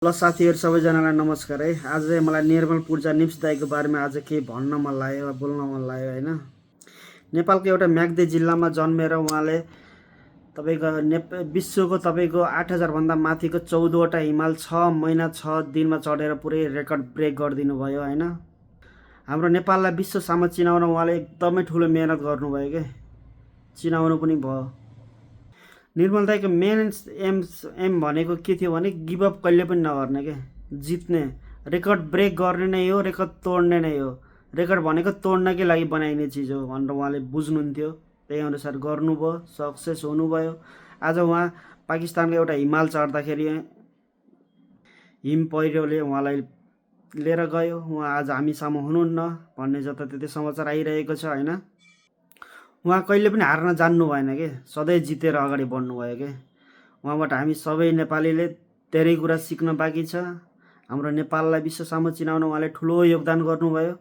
ल साथीहरु सबैजनालाई नमस्कार है। आज चाहिँ मलाई निर्मल पूर्जा निम्स दाइको बारेमा आज केही भन्न मन लाग्यो, बोल्न मन लाग्यो हैन। नेपालको एउटा म्याग्दी जिल्लामा जन्मेर उहाँले तपाईको विश्वको तपाईको 8000 भन्दा माथिको 14 वटा हिमाल 6 महिना 6 दिनमा चढेर पुरै रेकर्ड ब्रेक गरिदिनु भयो हैन। हाम्रो नेपाललाई विश्व सामु चिनाउन उहाँले एकदमै ठुलो मेहनत गर्नुभयो के, चिनाउनु पनि भयो। निर्मल दाइको मेन एम भनेको के थियो भने गिभ अप कहिले पनि नगर्ने के, जित्ने, रेकर्ड ब्रेक गर्ने नै हो, रेकर्ड तोड्ने नै हो। रेकर्ड भनेको तोड्नकै लागि बनाइने चिज हो भनेर उहाँले बुझ्नुहुन्थ्यो। त्यही अनुसार गर्नुभयो, सक्सेस हुनुभयो। आज उहाँ पाकिस्तानको एउटा हिमाल चढ्दाखेरि हिम पहिरोले उहाँलाई लिएर गयो। उहाँ आज हामी सामु हुनुहुन्न भन्ने जताततै समाचार आइरहेको छ हैन। उहाँ कहिले पनि हार्न जान्नु भएन के, सधैँ जितेर अगाडि बढ्नुभयो के। उहाँबाट हामी सबै नेपालीले धेरै कुरा सिक्न बाँकी छ। हाम्रो नेपाललाई विश्व सामु चिनाउन उहाँले ठुलो योगदान गर्नुभयो।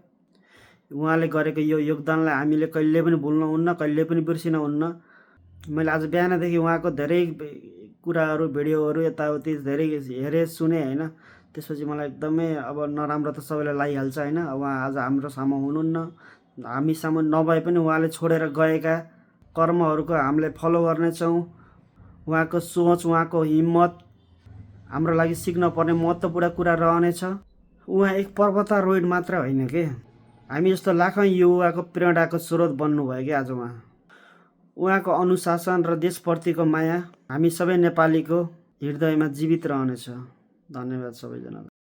उहाँले गरेको यो योगदानलाई हामीले कहिले पनि भुल्नुहुन्न, कहिले पनि बिर्सिनुहुन्न। मैले आज बिहानदेखि उहाँको धेरै कुराहरू, भिडियोहरू यताउति धेरै हेरेँ, सुने हैन। त्यसपछि मलाई एकदमै अब नराम्रो त सबैलाई लागिहाल्छ हैन। उहाँ आज हाम्रो सामु हुनुहुन्न, हामी सामु नभए पनि उहाँले छोडेर गएका कर्महरूको हामीले फलो गर्नेछौँ। उहाँको सोच, उहाँको हिम्मत हाम्रो लागि सिक्न पर्ने महत्त्वपूर्ण कुरा रहनेछ। उहाँ एक पर्वतारोहण मात्र होइन के, हामी जस्तो लाखौँ युवाको प्रेरणाको स्रोत बन्नुभयो के आज उहाँको अनुशासन र देशप्रतिको माया हामी सबै नेपालीको हृदयमा जीवित रहनेछ। धन्यवाद सबैजनालाई।